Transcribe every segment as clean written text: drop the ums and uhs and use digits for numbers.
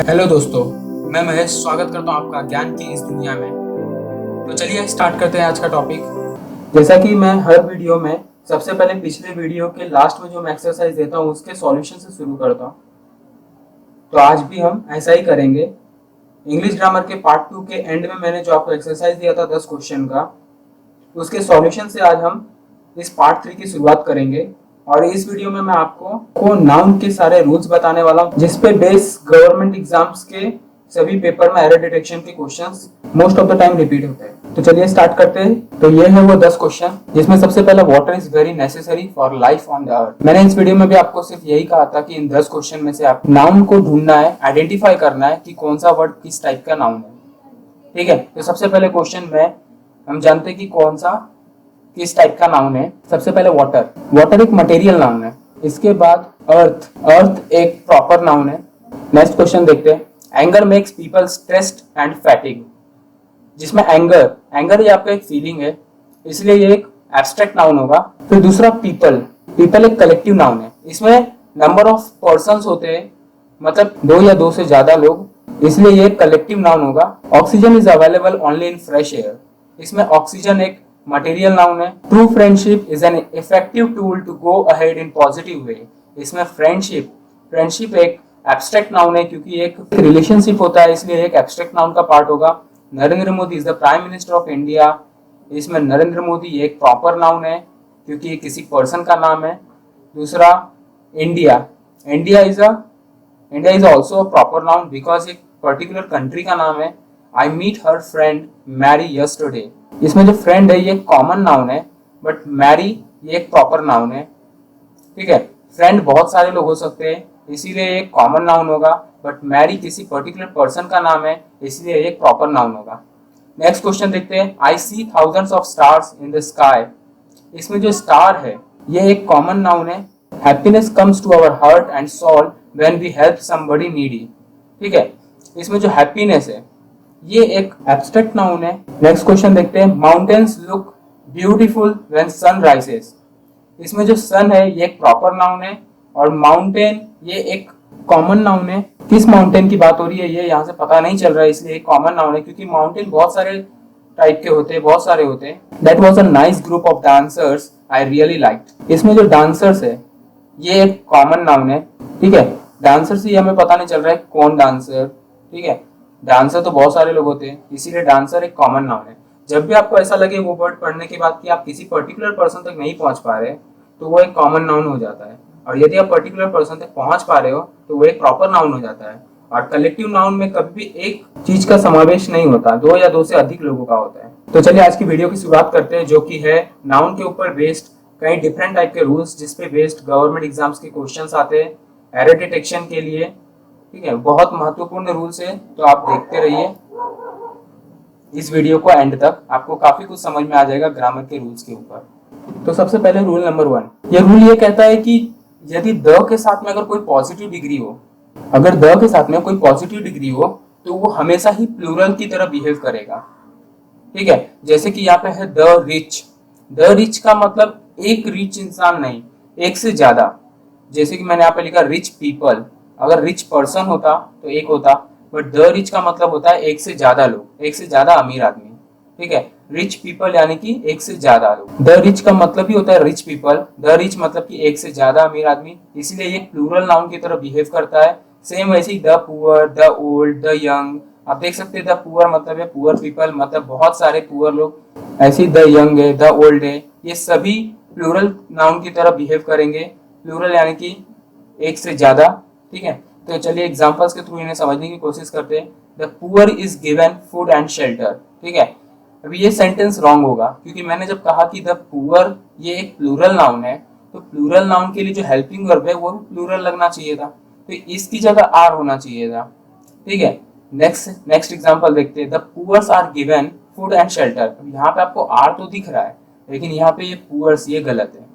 Hello दोस्तों, मैं महेश स्वागत करता हूं आपका ज्ञान की इस दुनिया में। तो चलिए स्टार्ट करते हैं आज का टॉपिक। जैसा कि मैं हर वीडियो में सबसे पहले पिछले वीडियो के लास्ट में जो मैं एक्सरसाइज देता हूं उसके सॉल्यूशन से शुरू करता हूं, तो आज भी हम ऐसा ही करेंगे। इंग्लिश ग्रामर के पार्ट 2 के एंड में मैंने जो आपको एक्सरसाइज दिया था 10 क्वेश्चन का, उसके सॉल्यूशन से आज हम इस पार्ट 3 की शुरुआत करेंगे। और इस वीडियो में मैं आपको नाउन के सारे रूल्स बताने वाला हूँ, जिसपे बेस गवर्नमेंट एग्जाम्स के सभी पेपर में एरर डिटेक्शन के questions most of the time repeat होते हैं। तो चलिए स्टार्ट करते हैं। तो ये है वो 10 क्वेश्चन, जिसमें सबसे पहला water is very necessary for life on the earth. मैंने इस वीडियो में भी आपको सिर्फ यही कहा था कि इन 10 क्वेश्चन में से आप नाउन को ढूंढना है, आइडेंटिफाई करना है कि कौन सा वर्ड किस टाइप का नाउन है। ठीक है, तो सबसे पहले क्वेश्चन में हम जानते हैं कि कौन सा किस टाइप का नाउन है। सबसे पहले वाटर, वाटर एक मटेरियल नाउन है। इसके बाद अर्थ, अर्थ एक प्रॉपर नाउन है। नेक्स्ट क्वेश्चन देखते हैं। Anger makes people stressed and fatigue, जिसमें एंगर, एंगर ये आपका एक फीलिंग है, इसलिए ये एक एब्स्ट्रैक्ट नाउन होगा। फिर दूसरा पीपल, पीपल एक कलेक्टिव नाउन है। इसमें नंबर ऑफ पर्संस होते हैं, मतलब 2 या 2 से ज्यादा लोग, इसलिए ये एक कलेक्टिव नाउन होगा। Oxygen is available only in fresh air, इसमें ऑक्सीजन एक मटेरियल नाउन है। True friendship is an effective tool to go ahead in positive way, इसमें फ्रेंडशिप, फ्रेंडशिप एक एब्स्ट्रैक्ट नाउन है क्योंकि एक रिलेशनशिप होता है, इसलिए एक एब्स्ट्रैक्ट नाउन का पार्ट होगा। Narendra Modi is the prime minister of India, इसमें नरेंद्र मोदी एक प्रॉपर नाउन है क्योंकि ये किसी पर्सन का नाम है। दूसरा India, India is also a proper noun because एक पर्टिकुलर कंट्री का नाम है। I meet her friend Mary yesterday, इसमें जो फ्रेंड है ये कॉमन नाउन है, बट मैरी ये एक प्रॉपर नाउन है। ठीक है, फ्रेंड बहुत सारे लोग हो सकते हैं, इसीलिए एक कॉमन नाउन होगा, बट मैरी किसी पर्टिकुलर पर्सन का नाम है, इसलिए एक प्रॉपर नाउन होगा। नेक्स्ट क्वेश्चन देखते हैं। I see thousands of stars in the sky, इसमें जो स्टार है ये एक कॉमन नाउन है। Happiness comes to our heart and soul when we help somebody needy, ठीक है, इसमें जो हैप्पीनेस है ये एक एब्स्ट्रैक्ट नाउन है। नेक्स्ट क्वेश्चन देखते हैं। Mountains look beautiful when sun rises, इसमें जो सन है ये एक प्रॉपर नाउन है और माउंटेन ये एक कॉमन नाउन है। किस माउंटेन की बात हो रही है ये यहाँ से पता नहीं चल रहा है, इसलिए एक कॉमन नाउन है क्योंकि माउंटेन बहुत सारे टाइप के होते हैं, बहुत सारे होते हैं। That was a nice group of dancers I really liked, इसमें जो डांसर्स है ये एक कॉमन नाउन है। ठीक है, डांसर से हमें पता नहीं चल रहा है कौन डांसर, ठीक है, डांसर तो बहुत सारे लोग होते हैं, इसीलिए डांसर एक कॉमन नाउन है। जब भी आपको ऐसा लगे वो वर्ड पढ़ने के बाद कि आप किसी पर्टिकुलर पर्सन तक नहीं पहुंच पा रहे, तो वो एक कॉमन नाउन हो जाता है, और यदि आप पर्टिकुलर पर्सन तक पहुंच पा रहे हो तो वो एक प्रॉपर नाउन हो जाता है। और कलेक्टिव नाउन में कभी भी एक चीज का समावेश नहीं होता, 2 या 2 से अधिक लोगों का होता है। तो चलिए आज की वीडियो की शुरुआत करते हैं, जो कि है नाउन के ऊपर बेस्ड कई डिफरेंट टाइप के रूल्स, जिसपे बेस्ड गवर्नमेंट एग्जाम्स के क्वेश्चन आते हैं एरर डिटेक्शन के लिए। ठीक है, बहुत महत्वपूर्ण रूल्स है, तो आप देखते रहिए इस वीडियो को एंड तक, आपको काफी कुछ समझ में आ जाएगा ग्रामर के रूल्स के ऊपर। तो सबसे पहले रूल नंबर 1, ये रूल ये कहता है कि यदि द के साथ में अगर कोई पॉजिटिव डिग्री हो, अगर द के साथ में कोई पॉजिटिव डिग्री हो तो वो हमेशा ही प्लूरल की तरह बिहेव करेगा। ठीक है, जैसे कि यहाँ पे है द रिच, द रिच का मतलब एक रिच इंसान नहीं, एक से ज्यादा। जैसे कि मैंने यहाँ पे लिखा रिच पीपल, अगर रिच पर्सन होता तो एक होता, बट द रिच का मतलब होता है एक से ज्यादा लोग, एक से ज्यादा अमीर आदमी। ठीक है, रिच पीपल यानी कि एक से ज्यादा लोग। द रिच का मतलब ही होता है रिच पीपल, द रिच मतलब कि एक से ज्यादा अमीर आदमी, इसलिए ये प्लूरल नाउन की तरह बिहेव करता है। सेम वैसे ही the poor, the old, the young, आप देख सकते हैं द पुअर मतलब है पुअर पीपल, मतलब बहुत सारे पुअर लोग, ऐसे ही द यंग है, द ओल्ड है, ये सभी प्लूरल नाउन की तरह बिहेव करेंगे। प्लूरल यानी कि एक से ज्यादा। ठीक है, तो चलिए एग्जांपल्स के थ्रू इन्हें समझने की कोशिश करते हैं। The poor is given food and shelter. ठीक है, अभी ये सेंटेंस रॉन्ग होगा क्योंकि मैंने जब कहा कि द पुअर ये एक प्लूरल नाउन है, तो प्लूरल नाउन के लिए जो हेल्पिंग वर्ब है वो प्लूरल लगना चाहिए था, तो इसकी जगह आर होना चाहिए था। ठीक है, नेक्स्ट एग्जांपल देखते हैं। The poors are given food and shelter, अब यहाँ पे आपको आर तो दिख रहा है, लेकिन यहाँ पे ये पुअर्स ये गलत है।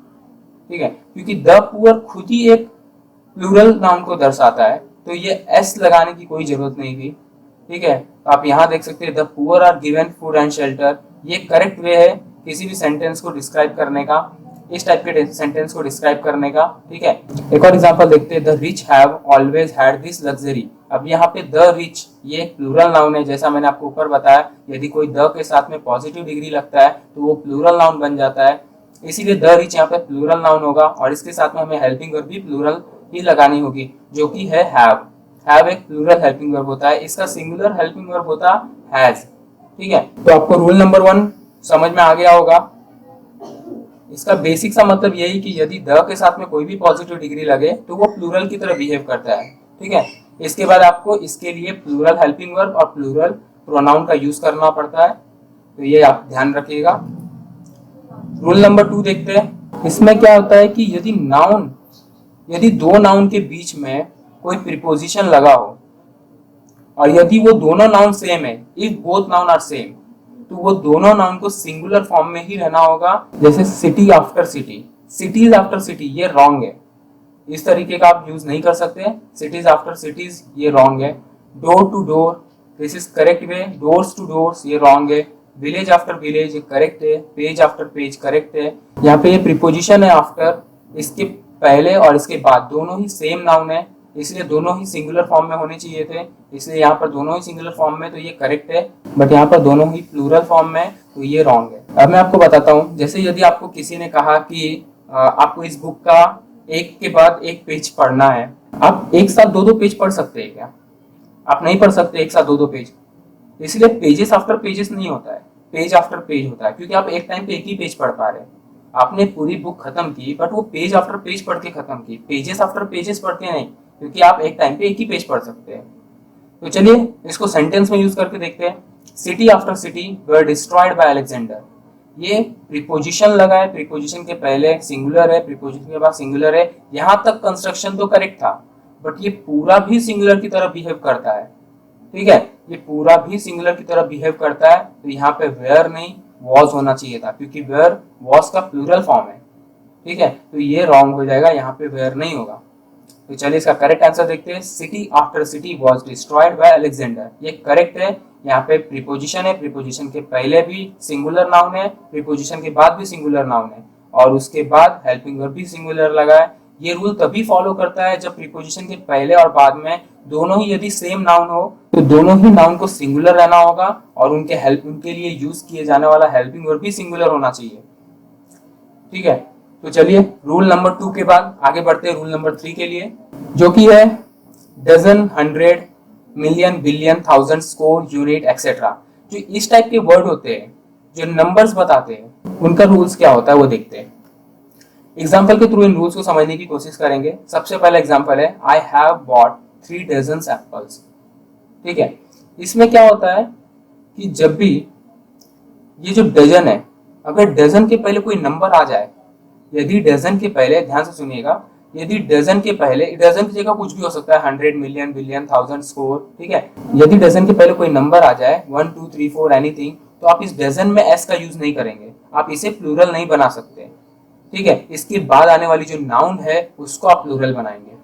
ठीक है, क्योंकि द पुअर खुद ही एक प्लूरल नाउन को दर्शाता है, तो ये एस लगाने की कोई जरूरत नहीं थी। ठीक है, तो आप यहाँ देख सकते हैं the poor are given food and shelter, ये करेक्ट वे है किसी भी सेंटेंस को डिस्क्राइब करने का, इस टाइप के सेंटेंस को डिस्क्राइब करने का। ठीक है, एक और एग्जांपल देखते हैं। The rich have always had this luxury, अब यहाँ पे द रिच ये प्लूरल नाउन है, जैसा मैंने आपको ऊपर बताया, यदि कोई द के साथ में पॉजिटिव डिग्री लगता है तो वो प्लूरल नाउन बन जाता है, इसीलिए द रिच यहाँ पे प्लूरल नाउन होगा। और इसके साथ में हमें हेल्पिंग वर्ब भी प्लूरल ही लगानी होगी, जो कि है हैव। हैव एक प्लूरल हेल्पिंग वर्ब होता है, इसका सिंगुलर हेल्पिंग वर्ब होता है हैज। ठीक है, तो आपको रूल नंबर 1 समझ में आ गया होगा। इसका बेसिक सा मतलब यही कि यदि द के साथ में कोई भी पॉजिटिव डिग्री लगे तो वो प्लूरल की तरह बिहेव करता है। ठीक है, इसके बाद आपको इसके लिए प्लूरल हेल्पिंग वर्ब और प्लूरल प्रोनाउन का यूज करना पड़ता है, तो ये आप ध्यान रखिएगा। रूल नंबर 2 देखते हैं। इसमें क्या होता है कि यदि दो नाउन के बीच में कोई प्रीपोजिशन लगा हो और यदि वो दोनों नाउन सेम है, if both noun are same, तो वो दोनों नाउन को सिंगुलर फॉर्म में ही रहना होगा। जैसे city after city, cities after city, ये रॉन्ग है, इस तरीके का आप यूज नहीं कर सकते। सिटीज आफ्टर सिटीज ये रॉन्ग है। Door to door, this is correct way. Doors to doors ये रॉन्ग है। विलेज आफ्टर विलेज ये करेक्ट है। पेज आफ्टर पेज करेक्ट है। यहाँ पे ये प्रीपोजिशन है आफ्टर, इसके पहले और इसके बाद दोनों ही सेम नाउन है, इसलिए दोनों ही सिंगुलर फॉर्म में होने चाहिए थे, इसलिए यहाँ पर दोनों ही सिंगुलर फॉर्म में, तो ये करेक्ट है। बट यहाँ पर दोनों ही प्लूरल फॉर्म में, तो ये रॉन्ग है। अब मैं आपको बताता हूँ, जैसे यदि आपको किसी ने कहा कि आपको इस बुक का एक के बाद एक पेज पढ़ना है, आप एक साथ दो पेज पढ़ सकते हैं क्या? आप नहीं पढ़ सकते एक साथ दो पेज, इसलिए पेजेस आफ्टर पेजेस नहीं होता है, पेज आफ्टर पेज होता है, क्योंकि आप एक टाइम पे एक ही पेज पढ़ पा रहे हैं। आपने पूरी बुक खत्म की बट वो पेज आफ्टर पेज पढ़ के खत्म की, पेजेस आफ्टर पेजेस पढ़ के नहीं, क्योंकि आप एक टाइम पे एक ही पेज पढ़ सकते हैं। तो चलिए इसको सेंटेंस में यूज करके देखते हैं। City after city were destroyed by Alexander, ये प्रीपोजिशन लगा है, प्रीपोजिशन के पहले सिंगुलर है, प्रीपोजिशन के बाद सिंगुलर है। यहां तक कंस्ट्रक्शन तो करेक्ट था, बट ये पूरा भी सिंगुलर की तरह बिहेव करता है। ठीक है, ये पूरा भी सिंगुलर की तरह बिहेव करता है, तो यहाँ पे वेयर नहीं वॉज होना चाहिए था, क्योंकि वेयर वॉज का प्लूरल फॉर्म है। ठीक है, तो ये रॉन्ग हो जाएगा, यहाँ पे वेयर नहीं होगा। तो चलिए इसका करेक्ट आंसर देखते हैं। City after city was destroyed by Alexander, ये करेक्ट है। यहाँ पे प्रीपोजिशन है, प्रीपोजिशन के पहले भी सिंगुलर नाउन है, प्रीपोजिशन के बाद भी सिंगुलर नाउन है, और उसके बाद हेल्पिंग वर्ब भी सिंगुलर लगा है। ये रूल तभी फॉलो करता है जब प्रीपोजिशन के पहले और बाद में दोनों ही यदि सेम नाउन हो, तो दोनों ही नाउन को सिंगुलर रहना होगा और उनके लिए यूज किए जाने वाला हेल्पिंग वर्ब भी सिंगुलर होना चाहिए। ठीक है, तो चलिए रूल नंबर 2 के बाद आगे बढ़ते हैं रूल नंबर 3 के लिए, जो कि है dozen, hundred, million, billion, thousand, score, unit etcetera. जो इस टाइप के वर्ड होते हैं, जो नंबर्स बताते हैं, उनका रूल्स क्या होता है वो देखते हैं। एग्जाम्पल के थ्रू इन रूल्स को समझने की कोशिश करेंगे। सबसे पहला एग्जाम्पल है, I have bought 3 dozen apples. ठीक है, इसमें क्या होता है कि जब भी ये जो डजन है, अगर डजन के पहले कोई नंबर आ जाए, यदि डजन के पहले, ध्यान से सुनिएगा, यदि डजन के पहले, डजन की जगह कुछ भी हो सकता है, 100, मिलियन, बिलियन, थाउजेंड, स्कोर, ठीक है, यदि डजन के पहले कोई नंबर आ जाए 1 2 3 4 एनीथिंग, तो आप इस डजन में एस का यूज नहीं करेंगे, आप इसे प्लूरल नहीं बना सकते। ठीक है, इसके बाद आने वाली जो नाउन है उसको आप प्लूरल बनाएंगे।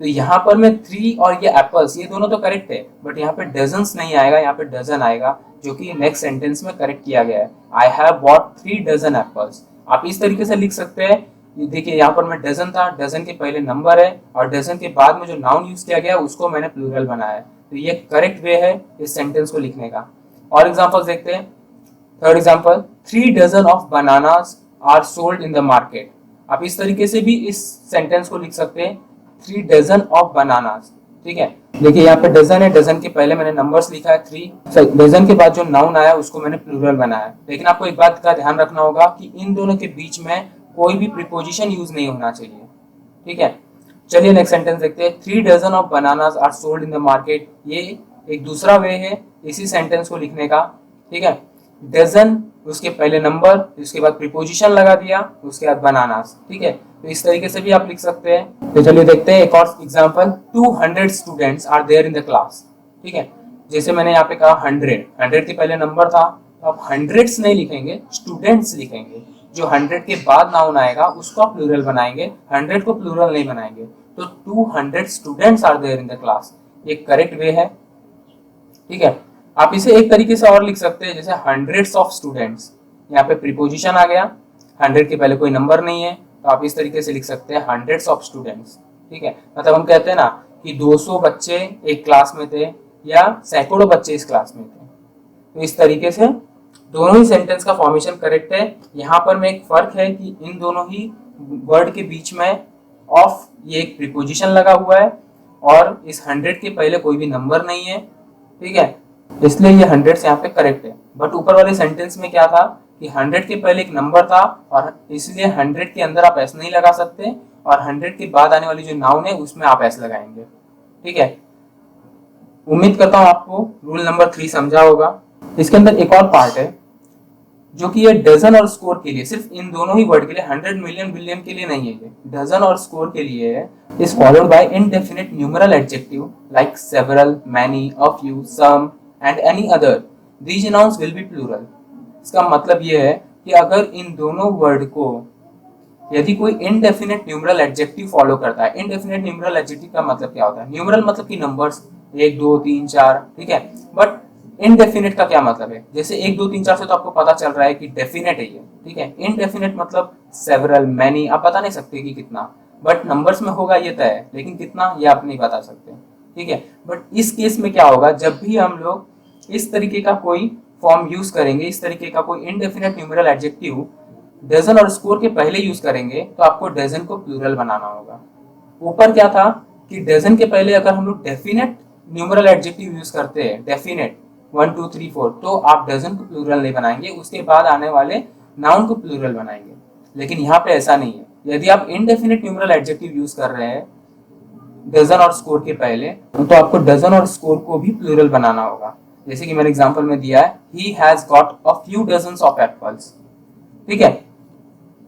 तो यहाँ पर मैं 3 और ये एप्पल्स, ये दोनों तो करेक्ट है, बट यहाँ पे डजन्स नहीं आएगा, यहाँ पे डजन आएगा, जो कि नेक्स्ट सेंटेंस में करेक्ट किया गया है। I have bought 3 dozen apples. आप इस तरीके से लिख सकते हैं। ये देखिए, यहाँ पर मैं डजन था, डजन के पहले नंबर है, और डजन के बाद में जो नाउन यूज किया गया है उसको मैंने प्लूरल बनाया है। तो ये करेक्ट वे है इस सेंटेंस को लिखने का। और एग्जाम्पल देखते हैं। Third example, 3 dozen of bananas are sold in the market. आप इस तरीके से भी इस सेंटेंस को लिख सकते हैं, 3 डजन ऑफ बनानास। ठीक है, देखिए यहाँ पे डजन है, डजन के पहले मैंने नंबर्स लिखा है 3, डजन के बाद जो नाउन आया उसको मैंने प्लूरल बनाया है। लेकिन आपको एक बात का ध्यान रखना होगा कि इन दोनों के बीच में कोई भी प्रीपोजिशन यूज नहीं होना चाहिए। ठीक है, चलिए नेक्स्ट सेंटेंस देखते हैं। 3 dozen of bananas are sold in the market. ये एक दूसरा वे है इसी सेंटेंस को लिखने का। ठीक है, डजन, उसके पहले नंबर, उसके बाद प्रीपोजिशन लगा दिया, उसके बाद बनानास। ठीक है, तो इस तरीके से भी आप लिख सकते हैं। तो चलिए देखते हैं एक और example. 200 students are there in the class. ठीक है, जैसे मैंने यहाँ पे कहा 100 के पहले नंबर था, तो आप हंड्रेड्स नहीं लिखेंगे, स्टूडेंट्स लिखेंगे। जो 100 के बाद नाउन आएगा उसको आप प्लूरल बनाएंगे, 100 को प्लूरल नहीं बनाएंगे। तो 200 students are there in the class, ये करेक्ट वे है। ठीक है, आप इसे एक तरीके से और लिख सकते हैं, जैसे हंड्रेड्स ऑफ स्टूडेंट्स। यहाँ पे प्रीपोजिशन आ गया, 100 के पहले कोई नंबर नहीं है, तो आप इस तरीके से लिख सकते हैं हंड्रेड्स ऑफ स्टूडेंट्स। ठीक है, मतलब हम कहते हैं ना कि 200 बच्चे एक क्लास में थे या सैकड़ों बच्चे इस क्लास में थे। तो इस तरीके से दोनों ही सेंटेंस का फॉर्मेशन करेक्ट है। यहाँ पर में एक फर्क है कि इन दोनों ही वर्ड के बीच में ऑफ ये एक प्रीपोजिशन लगा हुआ है और इस 100 के पहले कोई भी नंबर नहीं है, ठीक है, इसलिए ये 100 यहाँ पे करेक्ट है। बट ऊपर वाले सेंटेंस में क्या था कि 100 के पहले एक नंबर था और इसलिए 100 के अंदर आप एस नहीं लगा सकते और 100 के बाद आने वाली जो नाउन है उसमें आप एस लगाएंगे, ठीक है। उम्मीद करता हूँ आपको रूल नंबर 3 समझा होगा। इसके अंदर एक और पार्ट है जो कि ये डजन और स्कोर के लिए, सिर्फ इन दोनों ही वर्ड के लिए, 100 मिलियन बिलियन के लिए नहीं है, ये डजन और स्कोर के लिए है। Is followed by indefinite numeral adjective like several, many, a few, some and any other, these nouns will be plural. इसका मतलब ये है कि अगर इन दोनों वर्ड को यदि कोई इनडेफिनिट न्यूमरल एडजेक्टिव फॉलो करता है, इनडेफिनिट न्यूमरल एडजेक्टिव का मतलब क्या होता है, न्यूमरल मतलब कि नंबर्स 1 2 3 4, ठीक है, बट इनडेफिनिट का क्या मतलब है, जैसे 1 2 3 4 से तो आपको पता चल रहा है कि डेफिनेट है ये, ठीक है। इनडेफिनेट मतलब सेवरल, मैनी, आप बता नहीं सकते कि कितना, बट नंबर्स में होगा ये तय है, लेकिन कितना ये आप नहीं बता सकते, ठीक है। बट इस केस में क्या होगा, जब भी हम लोग इस तरीके का कोई फॉर्म यूज करेंगे, इस तरीके का कोई इनडेफिनेट न्यूमरल एडजेक्टिव डजन और स्कोर के पहले यूज करेंगे, तो आपको डजन को प्लूरल बनाना होगा। ऊपर क्या था कि डजन के पहले अगर हम लोग डेफिनेट न्यूमरल एडजेक्टिव यूज करते हैं, डेफिनेट 1 2 3 4, तो आप डजन को प्लूरल नहीं बनाएंगे, उसके बाद आने वाले नाउन को प्लूरल बनाएंगे। लेकिन यहाँ पे ऐसा नहीं है, यदि आप इनडेफिनेट न्यूमरल एडजेक्टिव यूज कर रहे हैं डजन और स्कोर के पहले, तो आपको डजन और स्कोर को भी प्लूरल बनाना होगा। जैसे कि मैंने एग्जांपल में दिया है, he has got a few dozens of apples, ठीक है।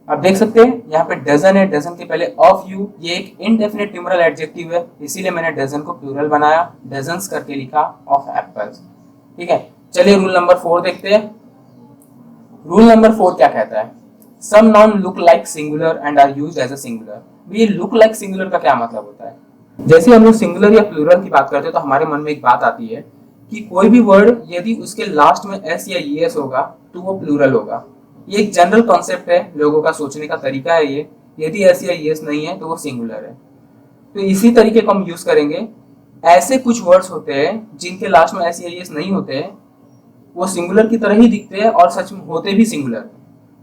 आप देख सकते हैं यहाँ पे डजन है, डजन के पहले ऑफ यू, ये एक इनडेफिनेट न्यूमरल एडजेक्टिव है, इसीलिए मैंने डजन को प्लूरल बनाया, डजन्स करके लिखा, ऑफ एप्पल्स, ठीक है। चलिए रूल नंबर 4 देखते हैं। रूल नंबर 4 क्या कहता है, some noun look like singular and are used as a singular. ये लुक लाइक सिंगुलर का क्या मतलब होता है, जैसे हम लोग सिंगुलर या प्लूरल की बात करते हैं तो हमारे मन में एक बात आती है कि कोई भी वर्ड यदि उसके लास्ट में एस या ईएस होगा तो वो प्लूरल होगा। ये एक जनरल कॉन्सेप्ट है, लोगों का सोचने का तरीका है ये, यदि एस या ईएस नहीं है तो वो सिंगुलर है। तो इसी तरीके को हम यूज करेंगे। ऐसे कुछ वर्ड्स होते हैं जिनके लास्ट में एस या ईएस नहीं होते, वो सिंगुलर की तरह ही दिखते हैं और सच में होते भी सिंगुलर,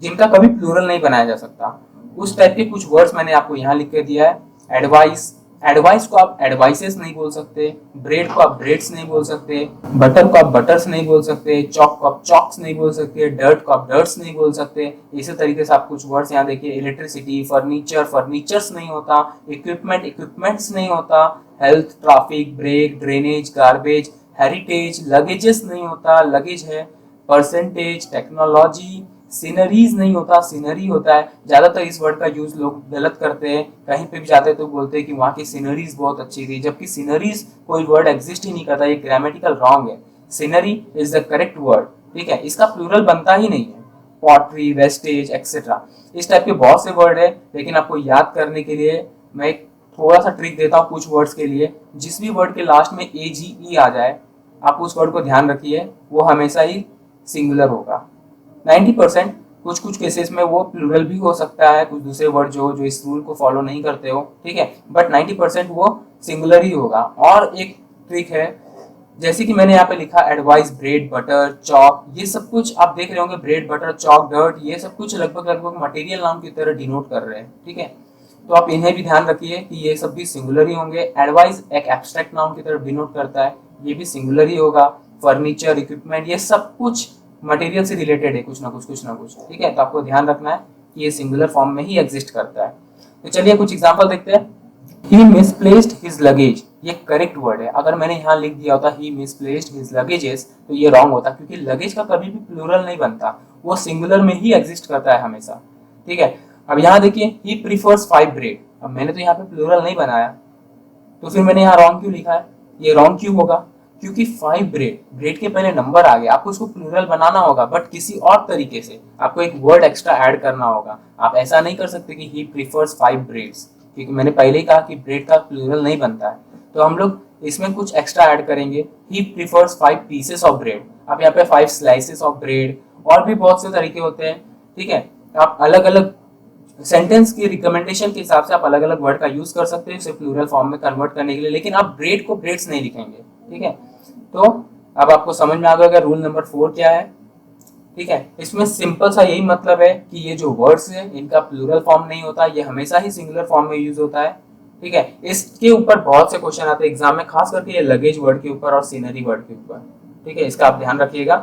जिनका कभी प्लूरल नहीं बनाया जा सकता। उस टाइप के कुछ वर्ड्स मैंने आपको यहाँ लिख के दिया है। एडवाइस, एडवाइस को आप एडवाइसेस नहीं बोल सकते, ब्रेड को आप ब्रेड्स नहीं बोल सकते, बटर को आप बटर्स नहीं बोल सकते, चॉक को आप चॉक्स नहीं बोल सकते, डर्ट को आप डर्ट्स नहीं बोल सकते। इसी तरीके से आप कुछ वर्ड्स यहाँ देखिए, इलेक्ट्रिसिटी, फर्नीचर, फर्नीचर्स नहीं होता, इक्विपमेंट, इक्विपमेंट्स नहीं होता, health, traffic, break, drainage, garbage, heritage, luggages नहीं होता, लगेज है, परसेंटेज, टेक्नोलॉजी, सीनरीज नहीं होता, सीनरी होता है। ज्यादातर इस वर्ड का यूज लोग गलत करते हैं, कहीं पे भी जाते हैं तो बोलते हैं कि वहाँ की सीनरीज बहुत अच्छी थी, जबकि सीनरीज कोई वर्ड एग्जिस्ट ही नहीं करता, ये ग्रामेटिकल रॉन्ग है। Scenery is the correct word, ठीक है, इसका प्लूरल बनता ही नहीं है। पॉटरी, वेस्टेज, एक्सेट्रा, इस टाइप के बहुत से वर्ड है, लेकिन आपको याद करने के लिए मैं एक थोड़ा सा ट्रिक देता हूँ कुछ वर्ड्स के लिए। जिस भी वर्ड के लास्ट में ए जी ई आ जाए, आप उस वर्ड को ध्यान रखिए, वो हमेशा ही सिंगुलर होगा। 90% कुछ कुछ केसेस में वो प्लूरल भी हो सकता है, कुछ दूसरे वर्ड जो इस रूल को फॉलो नहीं करते हो, ठीक है, बट 90% वो सिंगुलर ही होगा। और एक ट्रिक है, जैसे कि मैंने यहाँ पे लिखा एडवाइस, ब्रेड, बटर, चॉक, ये सब कुछ आप देख रहे होंगे, ब्रेड, बटर, चॉक, डर्ट, ये सब कुछ लगभग लगभग मटेरियल नाउन की तरह डिनोट कर रहे हैं, ठीक है। तो आप इन्हें भी ध्यान रखिए कि ये सब भी सिंगुलर ही होंगे। एडवाइस एक एब्स्ट्रैक्ट नाउन की तरफ डिनोट करता है, ये भी सिंगुलर ही होगा। फर्नीचर, इक्विपमेंट, ये सब कुछ मटेरियल से रिलेटेड है, कुछ ना कुछ, ठीक है। तो आपको ध्यान रखना है कि ये सिंगुलर फॉर्म में ही एग्जिस्ट करता है। तो चलिए कुछ एग्जांपल देखते हैं। He misplaced his luggage, ये करेक्ट वर्ड है। अगर मैंने यहाँ लिख दिया होता he misplaced his luggages, तो ये रॉन्ग होता, क्योंकि लगेज का कभी भी प्लूरल नहीं बनता, वो सिंगुलर में ही एग्जिस्ट करता है हमेशा, ठीक है। अब यहाँ देखिए, he prefers 5 bread, अब मैंने तो यहाँ पे प्लूरल नहीं बनाया, तो फिर मैंने यहाँ रॉन्ग क्यों लिखा है, ये रॉन्ग क्यों होगा, क्योंकि 5 ब्रेड, ब्रेड के पहले नंबर आ गया, आपको उसको प्लूरल बनाना होगा, बट किसी और तरीके से आपको एक वर्ड एक्स्ट्रा ऐड करना होगा। आप ऐसा नहीं कर सकते कि he prefers 5 breads, क्योंकि मैंने पहले ही कहा कि ब्रेड का प्लूरल नहीं बनता है। तो हम लोग इसमें कुछ एक्स्ट्रा ऐड करेंगे, he prefers 5 pieces of bread, आप यहाँ पे 5 slices of bread, और भी बहुत से तरीके होते हैं, ठीक है। आप अलग अलग सेंटेंस की रिकमेंडेशन के हिसाब से आप अलग अलग वर्ड का यूज कर सकते हो इसे प्लूरल फॉर्म में कन्वर्ट करने के लिए, लेकिन आप ब्रेड को ब्रेड्स नहीं लिखेंगे। ठीक है, तो अब आपको समझ में आ गया रूल नंबर 4 क्या है। ठीक है, इसमें सिंपल सा यही मतलब है कि ये जो वर्ड्स है इनका प्लूरल फॉर्म नहीं होता, ये हमेशा ही सिंगुलर फॉर्म में यूज होता है। ठीक है, इसके ऊपर बहुत से क्वेश्चन आते हैं एग्जाम में, खास करके ये लगेज वर्ड के ऊपर और सीनरी वर्ड के ऊपर। ठीक है, इसका आप ध्यान रखिएगा।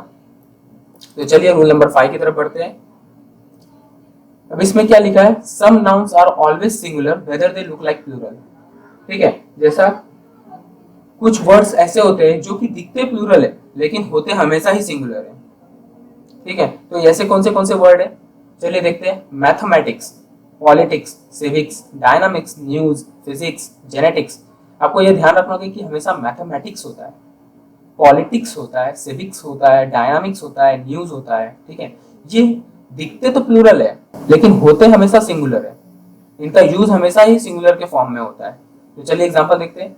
तो चलिए रूल नंबर 5 की तरफ बढ़ते हैं। अब इसमें क्या लिखा है, some nouns are always singular whether they look like plural. ठीक है, जैसा कुछ वर्ड्स ऐसे होते हैं जो कि दिखते प्लूरल है लेकिन होते हमेशा ही सिंगुलर है। ठीक है, तो ऐसे कौन से वर्ड है, चलिए देखते हैं। Mathematics, politics, civics, dynamics, news, physics, genetics. आपको यह ध्यान रखना कि हमेशा मैथमेटिक्स होता है, पॉलिटिक्स होता है, सिविक्स होता है, डायनामिक्स होता है, न्यूज होता है। ठीक है, ये दिखते तो प्लूरल है लेकिन होते हमेशा सिंगुलर है, इनका यूज हमेशा ही सिंगुलर के फॉर्म में होता है। तो चलिए एग्जांपल देखते हैं।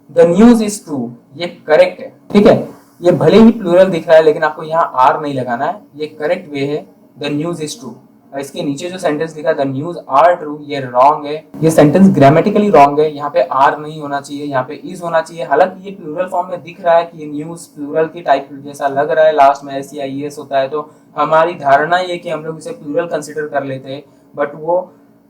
द न्यूज इज ट्रू, ये करेक्ट है। ठीक है, ये भले ही प्लूरल दिख रहा है लेकिन आपको यहाँ आर नहीं लगाना है, ये करेक्ट वे है। The news is true. और इसके नीचे जो सेंटेंस लिखा है द न्यूज आर ट्रू, ये रॉन्ग है, ये सेंटेंस ग्रामेटिकली रॉन्ग है। यहाँ पे आर नहीं होना चाहिए, यहाँ पे इज होना चाहिए। हालांकि ये प्लूरल फॉर्म में दिख रहा है कि ये न्यूज प्लूरल की टाइप जैसा लग रहा है, लास्ट में एस या ई एस होता है, तो हमारी धारणा ये कि हम लोग इसे प्लूरल कंसिडर कर लेते हैं,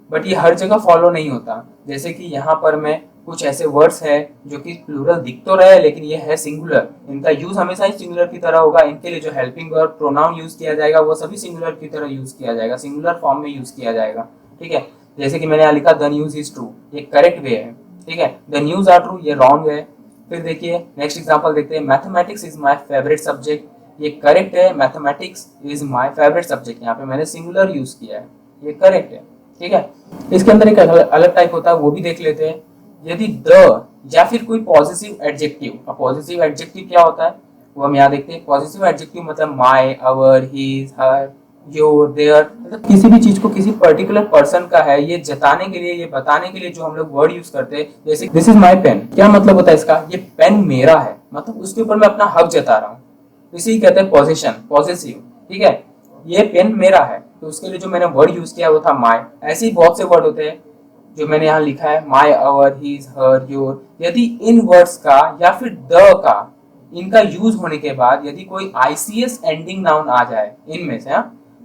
बट ये हर जगह फॉलो नहीं होता। जैसे कि यहाँ पर मैं कुछ ऐसे वर्ड्स है जो कि प्लूरल दिख तो रहे हैं लेकिन ये है सिंगुलर, इनका यूज हमेशा ही सिंगुलर की तरह होगा। इनके लिए जो हेल्पिंग वर्ब प्रोनाउन यूज किया जाएगा वो सभी सिंगुलर की तरह यूज किया जाएगा, सिंगुलर फॉर्म में यूज किया जाएगा। ठीक है, जैसे कि मैंने यहाँ लिखा द न्यूज इज ट्रू, ये करेक्ट वे है। ठीक है, द न्यूज आर ट्रू, ये रॉन्ग है। फिर देखिए नेक्स्ट एग्जाम्पल देखते हैं। Mathematics is my favourite subject, ये करेक्ट है। Mathematics is my favourite subject, यहाँ पे मैंने सिंगुलर यूज किया है, ये करेक्ट है। ठीक है, इसके अंदर एक अलग टाइप होता है, वो भी देख लेते हैं। यदि द या फिर कोई पॉजिटिव एडजेक्टिव, अब पॉजिटिव एडजेक्टिव क्या होता है वो हम यहाँ देखते हैं। पॉजिटिव एडजेक्टिव मतलब my, our, his, her, your, their, मतलब किसी भी चीज को किसी पर्टिकुलर पर्सन का है ये जताने के लिए, ये बताने के लिए जो हम लोग वर्ड यूज करते हैं। जैसे दिस इज माय पेन, क्या मतलब होता है इसका, ये पेन मेरा है, मतलब उसके ऊपर मैं अपना हक जता रहा हूँ, इसी कहते हैं पॉजिशन, पॉजिटिव। ठीक है, ये पेन मेरा है, तो उसके लिए जो मैंने वर्ड यूज किया वो था माय। ऐसे ही बहुत से वर्ड होते हैं जो मैंने यहाँ लिखा है, my, our, his, her, your. यदि इन वर्ड्स का या फिर द का, इनका यूज होने के बाद यदि कोई आईसीएस एंडिंग नाउन आ जाए इनमें से,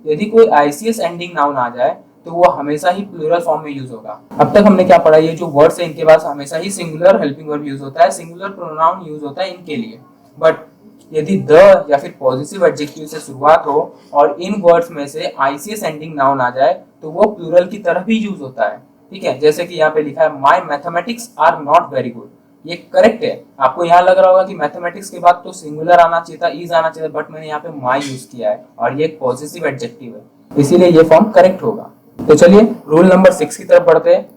यदि कोई आईसीएस एंडिंग नाउन आ जाए तो वो हमेशा ही प्लूरल फॉर्म में यूज होगा। अब तक हमने क्या पढ़ा, ये जो वर्ड्स है इनके पास हमेशा ही सिंगुलर हेल्पिंग वर्ब यूज होता है, सिंगुलर प्रोनाउन यूज होता है इनके लिए। बट यदि द या फिर पॉजिटिव एडजेक्टिव से शुरुआत हो और इन वर्ड्स में से आईसीएस एंडिंग नाउन आ जाए तो वो प्लूरल की तरह भी यूज होता है। ठीक है, जैसे कि यहाँ पे लिखा है my mathematics are not very good, ये करेक्ट है। आपको यहाँ लग रहा होगा कि मैथमेटिक्स के बाद तो सिंगुलर आना चाहिए था, इज आना चाहिए था, बट मैंने यहाँ पे माय यूज किया है और ये एक पॉजिटिव एडजेक्टिव है, इसीलिए ये फॉर्म करेक्ट होगा। तो चलिए रूल नंबर 6 की तरफ बढ़ते हैं।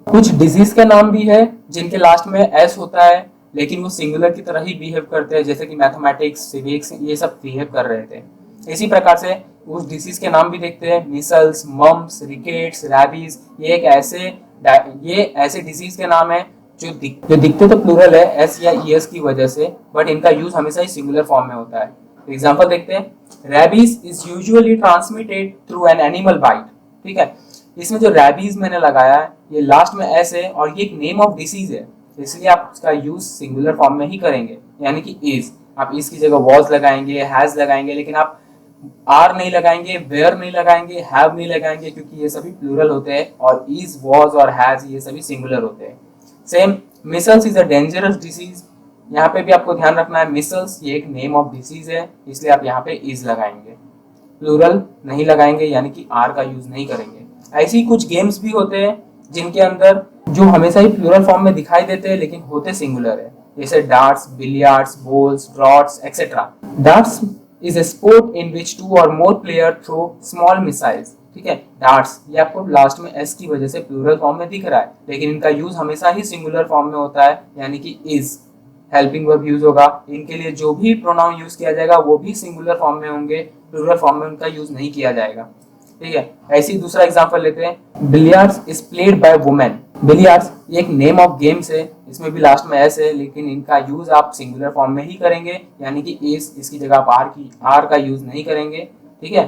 कुछ डिजीज के नाम भी है जिनके लास्ट में एस होता है लेकिन वो सिंगुलर की तरह ही बिहेव करते हैं, जैसे कि मैथमेटिक्स, सिविक्स, ये सब बिहेव कर रहे थे। इसी प्रकार से उस डिसीज के नाम भी देखते हैं। मिसल्स, मम्स, रिकेट्स, रैबीज, ये ऐसे डिसीज के नाम है जो दिखते तो प्लूरल है एस या ईएस की वजह से, बट इनका यूज हमेशा ही सिंगुलर फॉर्म में होता है। एग्जाम्पल देखते हैं। Rabies is usually transmitted through an animal bite. ठीक है, इसमें जो रैबीज मैंने लगाया है ये लास्ट में एस है और ये एक नेम ऑफ डिसीज है, इसलिए आप उसका यूज सिंगुलर फॉर्म में ही करेंगे, यानी कि इज। आप इस की जगह वॉज लगाएंगे, हैज लगाएंगे, लेकिन आप आर नहीं लगाएंगे, वेयर नहीं लगाएंगे, हैव नहीं लगाएंगे, क्योंकि ये सभी प्लूरल होते हैं और इज, वॉज और हैज ये सभी सिंगुलर होते हैं। Same, micelles is a dangerous disease, यहाँ पे भी आपको ध्यान रखना है, मिसल्स ये एक नेम ऑफ डिसीज है, इसलिए आप यहाँ पे इज लगाएंगे, प्लूरल नहीं लगाएंगे, यानी कि आर का यूज नहीं करेंगे। ऐसे ही कुछ गेम्स भी होते हैं जिनके अंदर जो हमेशा ही प्लूरल फॉर्म में दिखाई देते हैं लेकिन होते सिंगुलर है, जैसे darts, billiards, bowls, draughts etcetera. Darts is a sport in which 2 or more player throw small missiles. ठीक है, डार्ट्स ये आपको लास्ट में एस की वजह से प्लूरल फॉर्म में दिख रहा है, लेकिन इनका यूज हमेशा ही सिंगुलर फॉर्म में होता है, यानी कि इज हेल्पिंग वर्ब यूज होगा। इनके लिए जो भी प्रोनाउन यूज किया जाएगा वो भी सिंगुलर फॉर्म में होंगे, प्लूरल फॉर्म में उनका यूज नहीं किया जाएगा। ठीक है, ऐसे ही दूसरा एग्जांपल लेते हैं। Billiards is played by women. Billiards ये एक नेम ऑफ गेम्स है, इसमें भी लास्ट में एस है, लेकिन इनका यूज आप सिंगुलर फॉर्म में ही करेंगे, यानी कि इज, इसकी जगह आप आर का यूज नहीं करेंगे। ठीक है,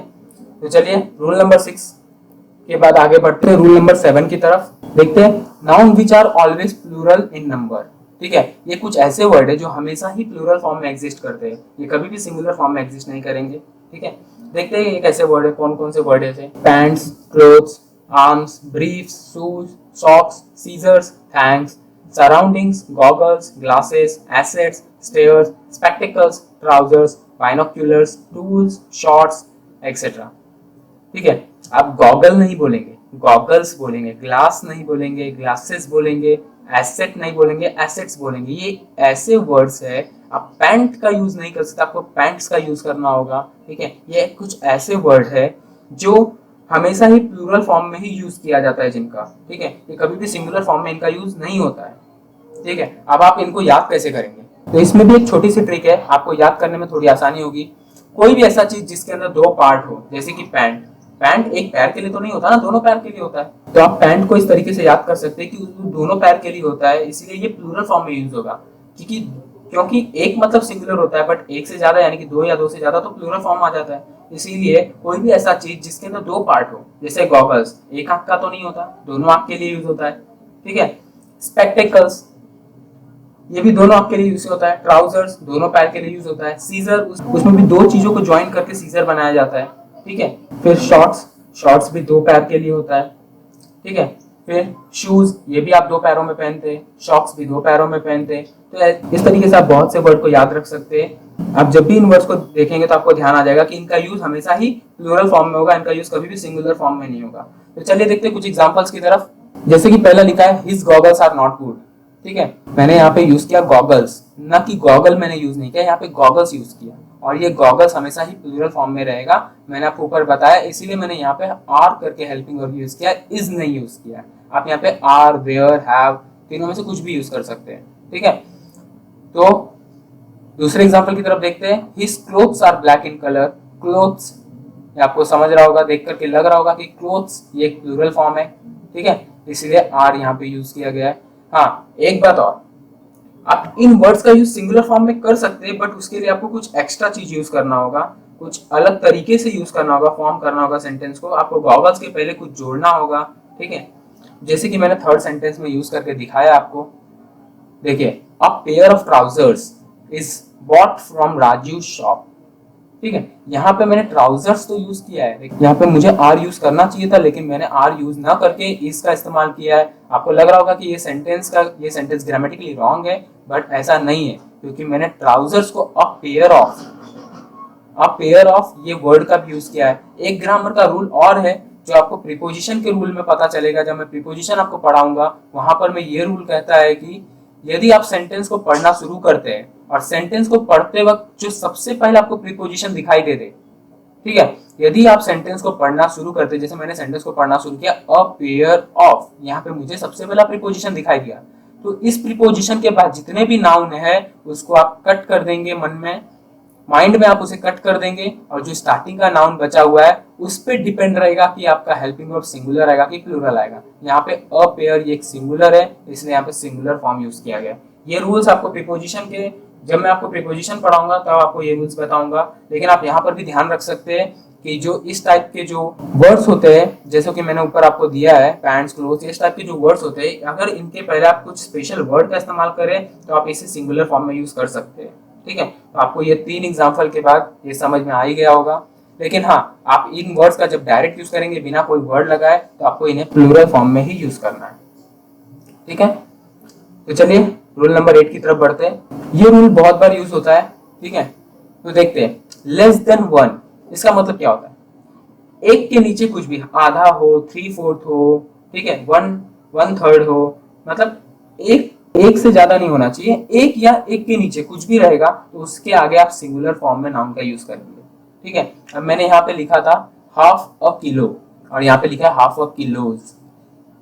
तो चलिए रूल नंबर 6। के बाद आगे बढ़ते हैं रूल नंबर 7 की तरफ। देखते हैं noun which are always plural in number. ठीक है, ये कुछ ऐसे वर्ड है जो हमेशा ही प्लूरल फॉर्म में एग्जिस्ट करते हैं, ये कभी भी सिंगुलर फॉर्म में एग्जिस्ट नहीं करेंगे। ठीक है, देखते हैं ये कैसे वर्ड है, कौन कौन से वर्ड है। Pants, clothes, arms, briefs, shoes, socks, scissors, thanks, surroundings, goggles, glasses, assets, stairs, spectacles, trousers, binoculars, tools, shorts etcetera. ठीक है, आप गॉगल नहीं बोलेंगे, गॉगल्स बोलेंगे, ग्लास नहीं बोलेंगे, ग्लासेस बोलेंगे, एसेट नहीं बोलेंगे, एसेट्स बोलेंगे। ये ऐसे वर्ड्स है, आप पैंट का यूज नहीं कर सकते, आपको पैंट्स का यूज करना होगा। ठीक है, ये कुछ ऐसे वर्ड है जो हमेशा ही प्लूरल फॉर्म में ही यूज किया जाता है जिनका। ठीक है, ये कभी भी सिंगुलर फॉर्म में इनका यूज नहीं होता है। ठीक है, अब आप इनको याद कैसे करेंगे, तो इसमें भी एक छोटी सी ट्रिक है, आपको याद करने में थोड़ी आसानी होगी। कोई भी ऐसा चीज जिसके अंदर दो पार्ट हो, जैसे कि पैंट, पैंट एक पैर के लिए तो नहीं होता ना, दोनों पैर के लिए होता है। तो आप पैंट को इस तरीके से याद कर सकते हैं कि दोनों पैर के लिए होता है, इसलिए ये प्लूरल फॉर्म में यूज होगा। क्योंकि एक मतलब सिंगुलर होता है, बट एक से ज्यादा यानी कि दो या दो से ज्यादा तो प्लूरल फॉर्म आ जाता है। इसीलिए कोई भी ऐसा चीज जिसके अंदर दो पार्ट हो, जैसे गॉगल्स, एक आंख का तो नहीं होता, दोनों आंख के लिए यूज होता है। ठीक है, स्पेक्टिकल्स, ये भी दोनों आंख के लिए यूज होता है। ट्राउजर्स दोनों पैर के लिए यूज होता है। सीजर, उसमें भी दो चीजों को ज्वाइन करके सीजर बनाया जाता है। ठीक है, फिर शॉर्ट्स, शॉर्ट्स भी दो पैर के लिए होता है। ठीक है, फिर शूज, ये भी आप दो पैरों में पहनते हैं, सॉक्स भी दो पैरों में पहनते हैं। तो इस तरीके से आप बहुत से वर्ड को याद रख सकते हैं। आप जब भी इन वर्ड्स को देखेंगे तो आपको ध्यान आ जाएगा कि इनका यूज हमेशा ही प्लूरल फॉर्म में होगा, इनका यूज कभी भी सिंगुलर फॉर्म में नहीं होगा। तो चलिए देखते हैं कुछ एग्जांपल्स की तरफ। जैसे कि पहला लिखा है his goggles are not good. ठीक है, मैंने यहाँ पे यूज किया गॉगल्स, ना कि गॉगल मैंने यूज नहीं किया, यहाँ पे गॉगल्स यूज किया। और ये गॉगल्स हमेशा ही प्लूरल फॉर्म में रहेगा, मैंने आपको ऊपर बताया, इसीलिए मैंने यहाँ पे आर करके हेल्पिंग वर्ब यूज किया, इज नहीं यूज किया। आप यहाँ पे आर, वेयर, हैव, तीनों में से कुछ भी यूज कर सकते हैं। ठीक है, तो दूसरे एग्जांपल की तरफ देखते हैं। His clothes are black in colour. Clothes, आपको समझ रहा होगा, देख करके लग रहा होगा कि क्लोथ्स ये एक प्लूरल फॉर्म है। ठीक है, इसलिए आर यहाँ पे यूज किया गया है। हाँ, एक बात और, आप इन वर्ड्स का यूज सिंगुलर फॉर्म में कर सकते हैं, बट उसके लिए आपको कुछ एक्स्ट्रा चीज यूज करना होगा, कुछ अलग तरीके से यूज करना होगा, फॉर्म करना होगा सेंटेंस को। आपको गॉगल्स के पहले कुछ जोड़ना होगा। ठीक है, जैसे कि मैंने थर्ड सेंटेंस में यूज करके दिखाया आपको। देखिए, a pair of trousers is bought from Raju shop. ठीक है, यहाँ पे मैंने ट्राउजर्स तो यूज किया है, यहाँ पे मुझे आर यूज करना चाहिए था, लेकिन मैंने आर यूज ना करके इसका इस्तेमाल किया है। आपको लग रहा होगा कि ये सेंटेंस ग्रामेटिकली रॉन्ग है, बट ऐसा नहीं है, क्योंकि मैंने ट्राउजर्स को अ पेयर ऑफ ये वर्ड का भी यूज किया है। एक ग्रामर का रूल और है जो आपको प्रीपोजिशन के रूल में पता चलेगा, जब मैं प्रीपोजिशन आपको पढ़ाऊंगा वहां पर मैं ये रूल कहता है कि यदि आप सेंटेंस को पढ़ना शुरू करते हैं और सेंटेंस को पढ़ते वक्त जो सबसे पहले आपको प्रीपोजिशन दिखाई दे दे, ठीक है, यदि आप सेंटेंस को पढ़ना शुरू करते, जैसे मैंने सेंटेंस को पढ़ना शुरू किया, अ पेयर ऑफ, यहाँ पे मुझे सबसे पहला प्रीपोजिशन दिखाई दिया, तो इस प्रीपोजिशन के बाद जितने भी नाउन है उसको आप कट कर देंगे, मन में, माइंड में आप उसे कट कर देंगे, और जो स्टार्टिंग का नाउन बचा हुआ है उस पर डिपेंड रहेगा कि आपका हेल्पिंग वर्ब सिंगुलर आएगा कि प्लूरल आएगा। यहाँ पे अ पेयर ये एक सिंगुलर है, इसलिए यहाँ पे सिंगुलर फॉर्म यूज किया गया। ये रूल्स आपको प्रीपोजिशन के, जब मैं आपको प्रीपोजिशन पढ़ाऊंगा तब आपको ये रूल्स बताऊंगा, लेकिन आप यहाँ पर भी ध्यान रख सकते हैं कि जो इस टाइप के जो वर्ड्स होते हैं, जैसे कि मैंने ऊपर आपको दिया है पैंट्स, क्लोथ्स, इस टाइप के जो वर्ड्स होते हैं, अगर इनके पहले आप कुछ स्पेशल वर्ड का इस्तेमाल करें तो आप इसे सिंगुलर फॉर्म में यूज कर सकते हैं। ठीक है, तो आपको ये 3 एग्जाम्पल के बाद ये समझ में आ ही गया होगा। लेकिन हाँ, आप इन वर्ड्स का जब डायरेक्ट यूज करेंगे बिना कोई वर्ड लगाए, तो आपको इन्हें प्लूरल फॉर्म में ही यूज करना है। ठीक है, तो चलिए रूल नंबर 8 की तरफ बढ़ते हैं। ये रूल बहुत बार यूज होता है। ठीक है, तो देखते हैं, लेस देन 1, इसका मतलब क्या होता है? एक के नीचे कुछ भी, आधा हो, 3/4 हो, ठीक है, 1/3 हो, मतलब एक से ज्यादा नहीं होना चाहिए, एक या एक के नीचे कुछ भी रहेगा तो उसके आगे आप सिंगुलर फॉर्म में नाउन का यूज करेंगे। ठीक है, अब मैंने यहाँ पे लिखा था हाफ अ किलो, और यहाँ पे लिखा है हाफ अ किलोज।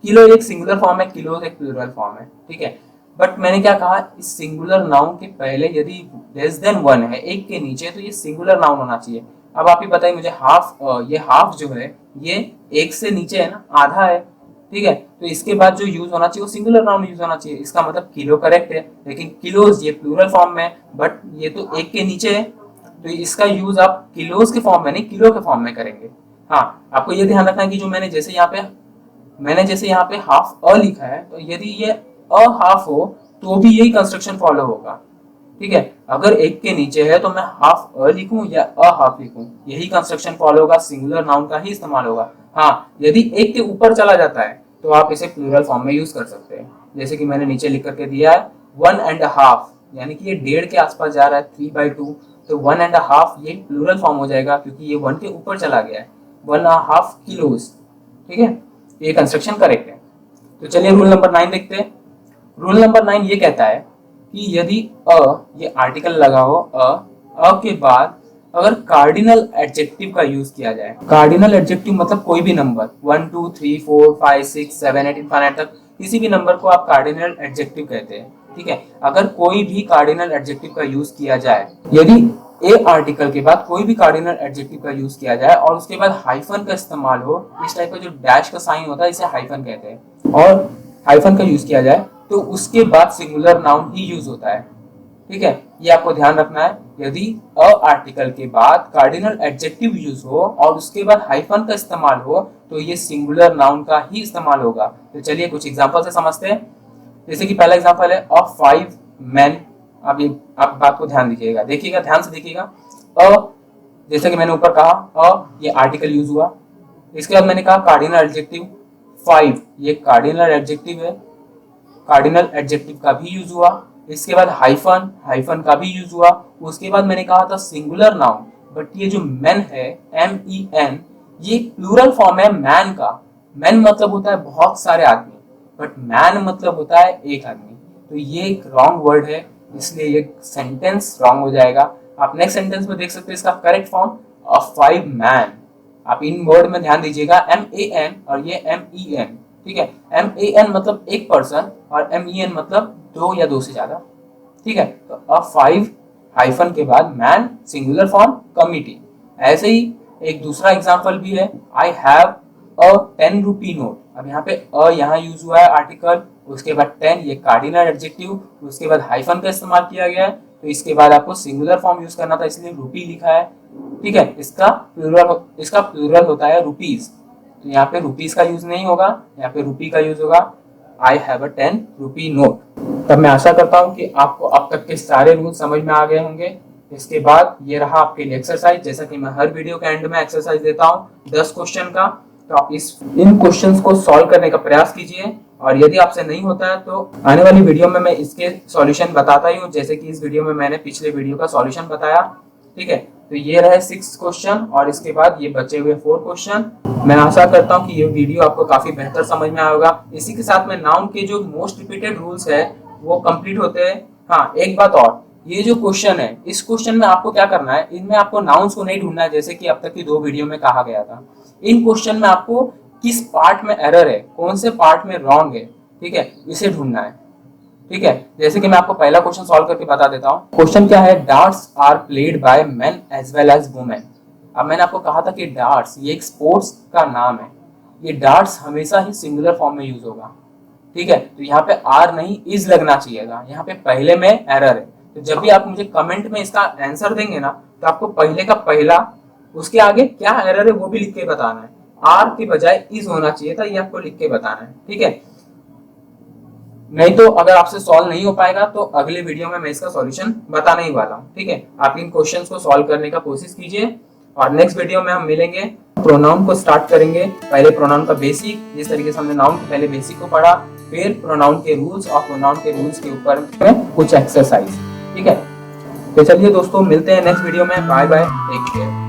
किलो एक सिंगुलर फॉर्म है, किलोज एक प्लूरल फॉर्म है। ठीक है, बट मैंने क्या कहा, इस सिंगुलर नाउन के पहले यदि लेस देन 1 है, एक के नीचे, तो ये सिंगुलर नाउन होना चाहिए। अब आप ही बताइए मुझे, ये हाफ जो है ये एक से नीचे है ना, आधा है। ठीक है, तो इसके बाद जो यूज होना चाहिए वो सिंगुलर नाउन यूज होना चाहिए। इसका मतलब किलो करेक्ट है, लेकिन किलोज ये प्लूरल फॉर्म में, बट ये तो एक के नीचे है, तो इसका यूज आप किलोज के फॉर्म में नहीं, किलो के फॉर्म में करेंगे। हाँ, आपको ये ध्यान रखना है कि जो मैंने जैसे यहाँ पे हाफ अ लिखा है, तो यदि ये अ हाफ हो तो भी यही कंस्ट्रक्शन फॉलो होगा। ठीक है, अगर एक के नीचे है तो मैं हाफ अ लिखूं या अ हाफ लिखूं, यही कंस्ट्रक्शन फॉलो होगा, सिंगुलर नाउन का ही इस्तेमाल होगा। हाँ, यदि एक के ऊपर चला जाता है तो आप इसे प्लूरल फॉर्म में यूज कर सकते हैं, जैसे कि मैंने नीचे लिख करके दिया है 1.5, यानी कि ये 1.5 के आसपास जा रहा है, 3/2, तो 1.5 ये प्लूरल फॉर्म हो जाएगा क्योंकि ये 1 के ऊपर चला गया है, 1.5 किलोज। ठीक है, ये कंस्ट्रक्शन करेक्ट है। तो चलिए रूल नंबर 9 देखते हैं। रूल नंबर 9 ये कहता है कि यदि ये आर्टिकल लगा हो अ के बाद अगर कार्डिनल एडजेक्टिव का यूज किया जाए, कार्डिनल एडजेक्टिव मतलब कोई भी नंबर 1 2 3 4 5 6 7 8 इनफाइनाइट तक किसी भी नंबर को आप कार्डिनल एडजेक्टिव कहते हैं। ठीक है, अगर कोई भी कार्डिनल एडजेक्टिव का यूज किया जाए, यदि ए आर्टिकल के बाद कोई भी कार्डिनल एडजेक्टिव का यूज किया जाए और उसके बाद हाइफन का इस्तेमाल हो, इस टाइप का जो डैश का साइन होता है इसे हाइफन कहते हैं, और हाइफन का यूज किया जाए तो उसके बाद सिंगुलर नाउन ही यूज होता है। ठीक है, ये आपको ध्यान रखना है। यदि अ आर्टिकल के बाद कार्डिनल एडजेक्टिव यूज हो और उसके बाद हाइफन का इस्तेमाल हो तो ये सिंगुलर नाउन का ही इस्तेमाल होगा। तो चलिए कुछ एग्जांपल से समझते हैं। जैसे कि पहला एग्जांपल है अ 5 men। आप बात को ध्यान दीजिएगा, देखिएगा, ध्यान से देखिएगा। अ, जैसे कि मैंने ऊपर कहा ये आर्टिकल यूज हुआ, इसके बाद मैंने कहा कार्डिनल एडजेक्टिव 5, ये कार्डिनल एडजेक्टिव है, कार्डिनल एडजेक्टिव का भी यूज हुआ। इसके बाद हाइफन का भी यूज हुआ। उसके बाद मैंने कहा था सिंगुलर नाउन, बट ये जो मैन है MEN, ये प्लूरल फॉर्म है मैन का। मैन मतलब होता है बहुत सारे आदमी, बट मैन मतलब होता है एक आदमी। तो ये एक रॉन्ग वर्ड है, इसलिए ये सेंटेंस रॉन्ग हो जाएगा। आप नेक्स्ट सेंटेंस में देख सकते हैं इसका करेक्ट फॉर्म अ 5 man। आप इन वर्ड में ध्यान दीजिएगा, MAN और ये MEN। ठीक है, MAN मतलब एक पर्सन और MEN मतलब 2 या 2 से ज्यादा। ठीक है, तो अ 5 हाइफन के बाद मैन सिंगुलर फॉर्म कमिटी। ऐसे ही एक दूसरा एग्जांपल भी है, I have a 10 rupee note. अब यहाँ पे यहाँ यूज हुआ है आर्टिकल, उसके बाद 10 ये कार्डिनल एडजेक्टिव, उसके बाद हाइफन का इस्तेमाल किया गया है, तो इसके बाद आपको सिंगुलर फॉर्म यूज करना था, इसलिए रुपी लिखा है। ठीक है, इसका प्लूरल होता है रुपीज, तो यहाँ पे रुपीज का यूज नहीं होगा, यहाँ पे रुपी का यूज होगा, I have a 10 rupee note. तब मैं आशा करता हूँ कि आपको अब तक के सारे रूल समझ में आ गए होंगे। इसके बाद ये रहा आपके लिए एक्सरसाइज। जैसा कि मैं हर वीडियो के एंड में एक्सरसाइज देता हूँ 10 क्वेश्चन का, तो आप इन क्वेश्चंस को सॉल्व करने का प्रयास कीजिए, और यदि आपसे नहीं होता है तो आने वाली वीडियो में मैं इसके सॉल्यूशन बताता ही हूँ, जैसे कि इस वीडियो में मैंने पिछले वीडियो का सॉल्यूशन बताया। ठीक है, तो ये रहे 6 क्वेश्चन और इसके बाद ये बचे हुए 4 क्वेश्चन। मैं आशा करता हूँ कि ये वीडियो आपको काफी बेहतर समझ में आएगा। इसी के साथ में नाउन के जो मोस्ट रिपीटेड रूल्स है वो कंप्लीट होते हैं। हाँ, एक बात और, ये जो क्वेश्चन है, इस क्वेश्चन में आपको क्या करना है, इनमें आपको नाउन्स को नहीं ढूंढना है जैसे कि अब तक की 2 वीडियो में कहा गया था। इन क्वेश्चन में आपको किस पार्ट में एरर है, कौन से पार्ट में रॉन्ग है, ठीक है, इसे ढूंढना है। ठीक है, जैसे कि मैं आपको पहला क्वेश्चन सॉल्व करके बता देता हूँ। क्वेश्चन क्या है, darts are played by men as well as women. अब मैंने आपको कहा था कि डार्ट्स ये एक स्पोर्ट्स का नाम है, ये डार्ट्स हमेशा ही सिंगुलर फॉर्म में यूज होगा। ठीक है, तो यहाँ पे आर नहीं इज लगना चाहिएगा, यहाँ पे पहले में एरर है। तो जब भी आप मुझे कमेंट में इसका आंसर देंगे ना, तो आपको पहले का पहला, उसके आगे क्या एरर है वो भी लिख के बताना है। आर के बजाय इज होना चाहिए था, ये आपको लिख के बताना है। ठीक है, नहीं तो अगर आपसे सॉल्व नहीं हो पाएगा तो अगले वीडियो में मैं इसका सॉल्यूशन बताने ही वाला हूँ। ठीक है, आप इन क्वेश्चंस को सॉल्व करने का कोशिश कीजिए, और नेक्स्ट वीडियो में हम मिलेंगे। प्रोनाउन को स्टार्ट करेंगे, पहले प्रोनाउन का बेसिक, जिस तरीके से हमने नाउन के पहले बेसिक को पढ़ा, फिर प्रोनाउन के रूल्स और प्रोनाउन के रूल्स के ऊपर कुछ एक्सरसाइज। ठीक है, तो चलिए दोस्तों, मिलते हैं नेक्स्ट वीडियो में। Bye bye, take care.